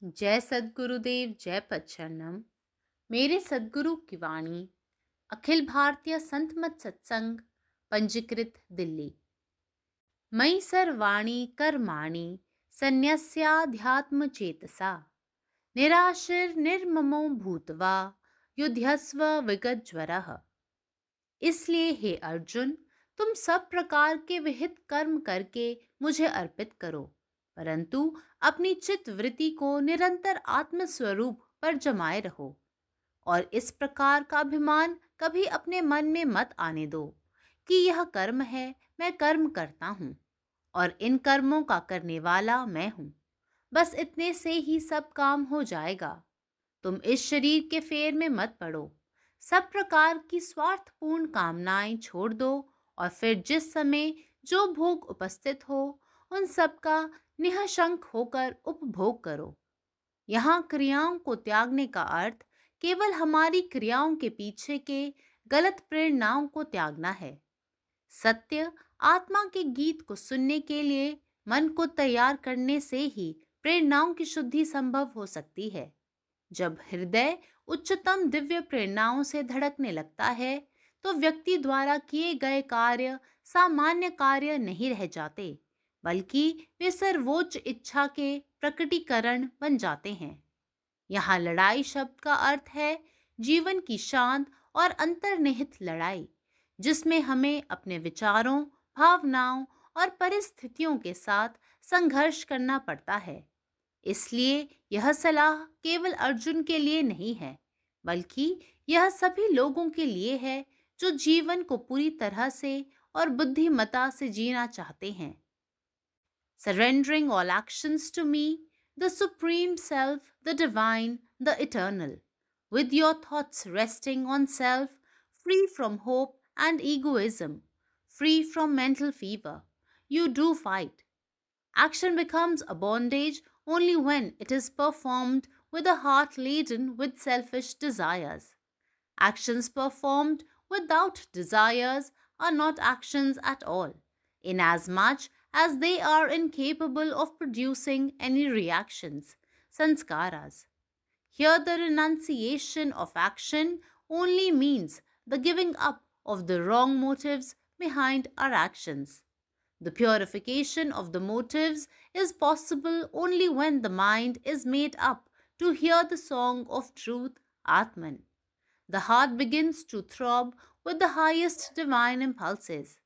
जय सद्गुरुदेव, जय पच्छरणम। मेरे सद्गुरु की वाणी अखिल भारतीय संत मत सत्संग पंजीकृत दिल्ली। मयि सर्वाणि कर्माणि सन्न्यस्याध्यात्म चेतसा निराशिर निर्ममो भूत्वा युध्यस्व विगतज्वरः। इसलिए हे अर्जुन, तुम सब प्रकार के विहित कर्म करके मुझे अर्पित करो, परंतु अपनी चित्त वृत्ति को निरंतर आत्म स्वरूप पर जमाए रहो। और इस प्रकार का अभिमान कभी अपने मन में मत आने दो कि यह कर्म है, मैं कर्म करता हूँ और इन कर्मों का करने वाला मैं हूँ। बस इतने से ही सब काम हो जाएगा। तुम इस शरीर के फेर में मत पड़ो। सब प्रकार की स्वार्थपूर्ण कामनाएं छोड़ दो और फिर जिस समय जो भोग उपस्थित हो उन सब का निःशंक होकर उपभोग करो। यहाँ क्रियाओं को त्यागने का अर्थ केवल हमारी क्रियाओं के पीछे के गलत प्रेरणाओं को त्यागना है। सत्य आत्मा के गीत को सुनने के लिए मन को तैयार करने से ही प्रेरणाओं की शुद्धि संभव हो सकती है। जब हृदय उच्चतम दिव्य प्रेरणाओं से धड़कने लगता है तो व्यक्ति द्वारा किए गए कार्य सामान्य कार्य नहीं रह जाते, बल्कि वे सर्वोच्च इच्छा के प्रकटीकरण बन जाते हैं। यहाँ लड़ाई शब्द का अर्थ है जीवन की शांत और अंतर्निहित लड़ाई, जिसमें हमें अपने विचारों, भावनाओं और परिस्थितियों के साथ संघर्ष करना पड़ता है। इसलिए यह सलाह केवल अर्जुन के लिए नहीं है, बल्कि यह सभी लोगों के लिए है जो जीवन को पूरी तरह से और बुद्धिमता से जीना चाहते हैं। Surrendering all actions to me, the Supreme Self, the Divine, the Eternal, with your thoughts resting on self, free from hope and egoism, free from mental fever, you do fight. Action becomes a bondage only when it is performed with a heart laden with selfish desires. Actions performed without desires are not actions at all, inasmuch as they are incapable of producing any reactions, sanskaras. Here, the renunciation of action only means the giving up of the wrong motives behind our actions. The purification of the motives is possible only when the mind is made up to hear the song of truth, Atman. The heart begins to throb with the highest divine impulses.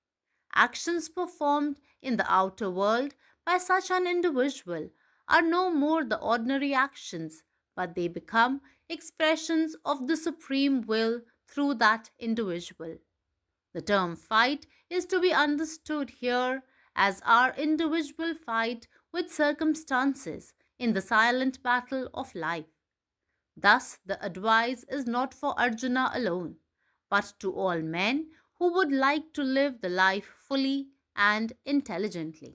Actions performed in the outer world by such an individual are no more the ordinary actions, but they become expressions of the supreme will through that individual. The term fight is to be understood here as our individual fight with circumstances in the silent battle of life. Thus, the advice is not for Arjuna alone, but to all men who would like to live the life fully and intelligently.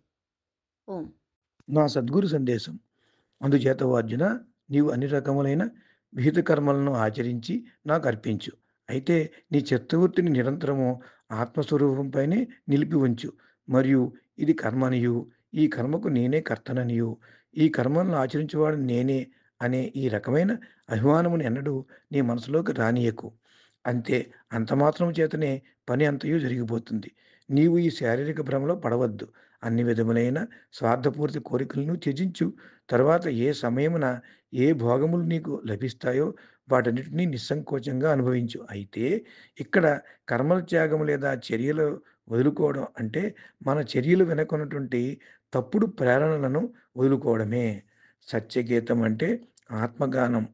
Om. నా సద్గురు సందేశం. అందుచేత ఓ అర్జున, నీవు అన్ని రకములైన విహిత కర్మలను ఆచరించి నాకు అర్పించు. అయితే నీ చిత్తవృత్తిని నిరంతరము ఆత్మస్వరూపంపైనే నిలిపి ఉంచు. మరియు ఇది కర్మనియు, ఈ కర్మకు నేనే కర్తననియు, ఈ కర్మలను ఆచరించువాడు నేనే అనే ఈ రకమైన అభిమానమును ఎన్నడూ నీ మనసులోకి రానియకు. అంతే, అంతమాత్రము చేతనే పని అంతయు జరిగిపోతుంది. నీవు ఈ శారీరక భ్రమలో పడవద్దు. అన్ని విధములైన స్వార్థపూరిత కోరికలను త్యజించు. తర్వాత ఏ సమయమున ఏ భోగములు నీకు లభిస్తాయో వాటన్నిటినీ నిస్సంకోచంగా అనుభవించు. అయితే ఇక్కడ కర్మల త్యాగం లేదా చర్యలు వదులుకోవడం అంటే మన చర్యలు వెనకున్నటువంటి తప్పుడు ప్రేరణలను వదులుకోవడమే. సత్యగీతం అంటే ఆత్మగానం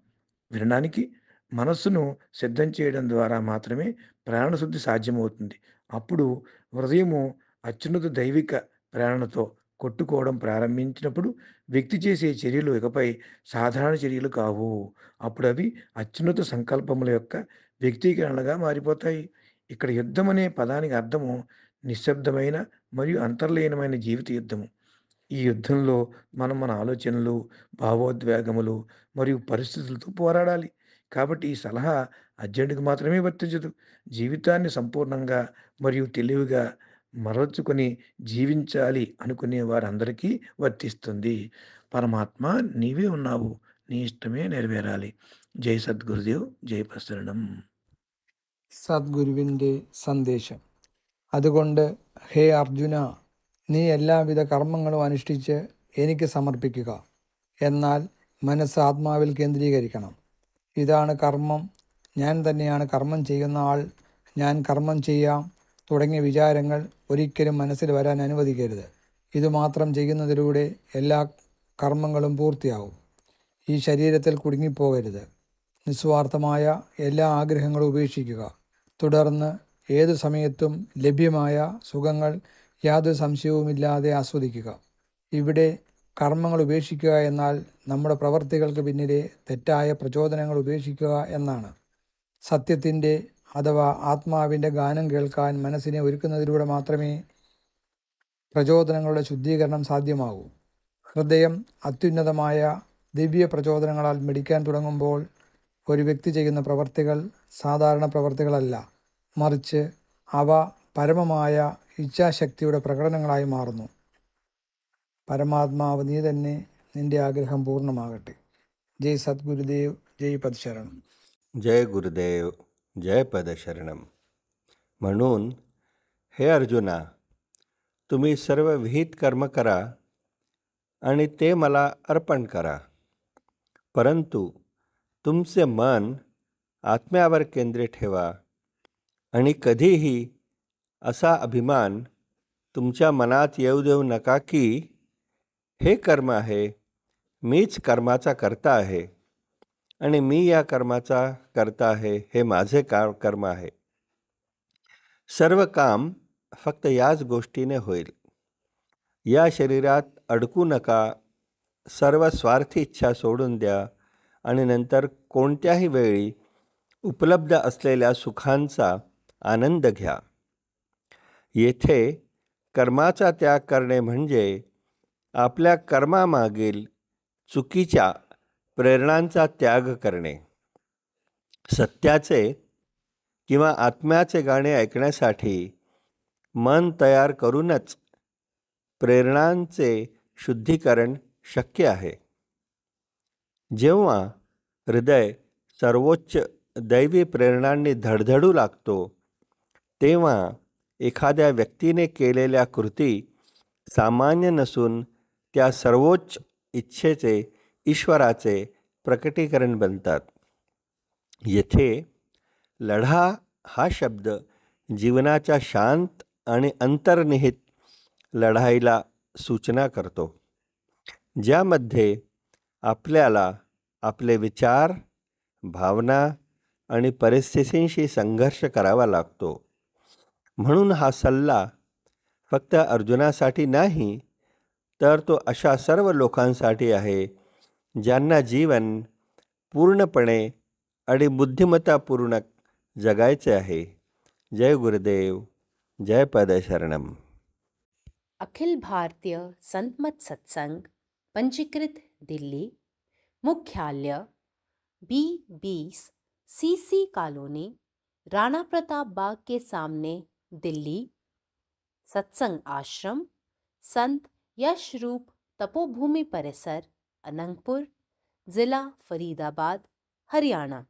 వినడానికి మనస్సును సిద్ధం చేయడం ద్వారా మాత్రమే ప్రాణశుద్ధి సాధ్యమవుతుంది. అప్పుడు హృదయము అత్యున్నత దైవిక ప్రేరణతో కొట్టుకోవడం ప్రారంభించినప్పుడు వ్యక్తి చేసే చర్యలు ఇకపై సాధారణ చర్యలు కావు. అప్పుడు అవి అత్యున్నత సంకల్పముల యొక్క వ్యక్తీకరణలుగా మారిపోతాయి. ఇక్కడ యుద్ధం అనే పదానికి అర్థము నిశ్శబ్దమైన మరియు అంతర్లీనమైన జీవిత యుద్ధము. ఈ యుద్ధంలో మనం మన ఆలోచనలు, భావోద్వేగములు మరియు పరిస్థితులతో పోరాడాలి. కాబట్టి ఈ సలహా అర్జునుడికి మాత్రమే వర్తించదు. జీవితాన్ని సంపూర్ణంగా మరియు తెలివిగా మరల్చుకొని జీవించాలి అనుకునే వారందరికీ వర్తిస్తుంది. పరమాత్మ నీవే ఉన్నావు. నీ ఇష్టమే నెరవేరాలి. జై సద్గురుదేవ్. జై ప్రసరణం. സദ്ഗുരുവിൻ്റെ സന്ദേശം. അതുകൊണ്ട് ഹേ അർജുന, നീ എല്ലാവിധ കർമ്മങ്ങളും അനുഷ്ഠിച്ച് എനിക്ക് സമർപ്പിക്കുക. എന്നാൽ മനസ്സ് ആത്മാവിൽ കേന്ദ്രീകരിക്കണം. ഇതാണ് കർമ്മം, ഞാൻ തന്നെയാണ് കർമ്മം ചെയ്യുന്ന ആൾ, ഞാൻ കർമ്മം ചെയ്യാം തുടങ്ങിയ വിചാരങ്ങൾ ഒരിക്കലും മനസ്സിൽ വരാൻ അനുവദിക്കരുത്. ഇതുമാത്രം ചെയ്യുന്നതിലൂടെ എല്ലാ കർമ്മങ്ങളും പൂർത്തിയാവും. ഈ ശരീരത്തിൽ കുടുങ്ങിപ്പോകരുത്. നിസ്വാർത്ഥമായ എല്ലാ ആഗ്രഹങ്ങളും ഉപേക്ഷിക്കുക. തുടർന്ന് ഏതു സമയത്തും ലഭ്യമായ സുഖങ്ങൾ യാതൊരു സംശയവുമില്ലാതെ ആസ്വദിക്കുക. ഇവിടെ കർമ്മങ്ങൾ ഉപേക്ഷിക്കുക എന്നാൽ നമ്മുടെ പ്രവർത്തികൾക്ക് പിന്നിലെ തെറ്റായ പ്രചോദനങ്ങൾ ഉപേക്ഷിക്കുക എന്നാണ്. സത്യത്തിൻ്റെ അഥവാ ആത്മാവിൻ്റെ ഗാനം കേൾക്കാൻ മനസ്സിനെ ഒരുക്കുന്നതിലൂടെ മാത്രമേ പ്രചോദനങ്ങളുടെ ശുദ്ധീകരണം സാധ്യമാകൂ. ഹൃദയം അത്യുന്നതമായ ദിവ്യ പ്രചോദനങ്ങളാൽ മിടിക്കാൻ തുടങ്ങുമ്പോൾ ഒരു വ്യക്തി ചെയ്യുന്ന പ്രവർത്തികൾ സാധാരണ പ്രവർത്തികളല്ല, മറിച്ച് അവ പരമമായ ഇച്ഛാശക്തിയുടെ പ്രകടനങ്ങളായി മാറുന്നു. പരമാത്മാവ് നീ തന്നെ, നിന്റെ ആഗ്രഹം പൂർണ്ണമാകട്ടെ. ജയ് സദ്ഗുരുദേവ്. ജയ് പദശരണം. जय गुरुदेव. जय पदशरणम. म्हणून हे अर्जुना, तुम्ही सर्व विहित कर्म करा आणि ते मला अर्पण करा. परंतु तुमचे मन आत्म्यावर केंद्रित ठेवा आणि कधीही असा अभिमान तुमच्या मनात येऊ देऊ नका की हे कर्म आहे, मीच कर्माचा कर्ता आहे आणि मी या कर्माचा कर्ता आहे, हे माझे कर्म आहे. सर्व काम फक्त याच गोष्टीने होईल. या शरीरात अडकू नका. सर्व स्वार्थी इच्छा सोडून द्या आणि नंतर कोणत्याही वेळी उपलब्ध असलेल्या सुखांचा आनंद घ्या. येथे कर्माचा त्याग करणे म्हणजे आपल्या कर्मामागील चुकीच्या प्रेरणांचा त्याग करणे. सत्याचे किंवा आत्म्याचे गाणे ऐकण्यासाठी मन तयार करूनच प्रेरणांचे शुद्धीकरण शक्य आहे. जेव्हा हृदय सर्वोच्च दैवी प्रेरणांनी धडधडू लागतो, तेव्हा एखाद्या व्यक्तीने केलेल्या कृती सामान्य नसून त्या सर्वोच्च इच्छेचे, ईश्वराचे प्रकटीकरण बनतात. येथे लढा हा शब्द जीवनाच्या शांत आणि अंतर्निहित लढाईला सूचना करतो, ज्यामध्ये आपल्याला आपले विचार, भावना आणि परिस्थितींशी संघर्ष करावा लागतो. म्हणून हा सल्ला फक्त अर्जुनासाठी नाही, तर तो अशा सर्व लोकांसाठी आहे ज्यांना जीवन पूर्णपणे आणि बुद्धिमत्तापूर्वक जगायचे आहे. जय गुरुदेव. जय पदशरणम. अखिल भारतीय संतमत सत्संग पंजीकृत दिल्ली, मुख्यालय B20 CC colony, Rana Pratap Bagh के सामने, दिल्ली. सत्संग आश्रम संत यशरूप तपोभूमि परिसर, अनंगपुर, जिला फरीदाबाद, हरियाणा.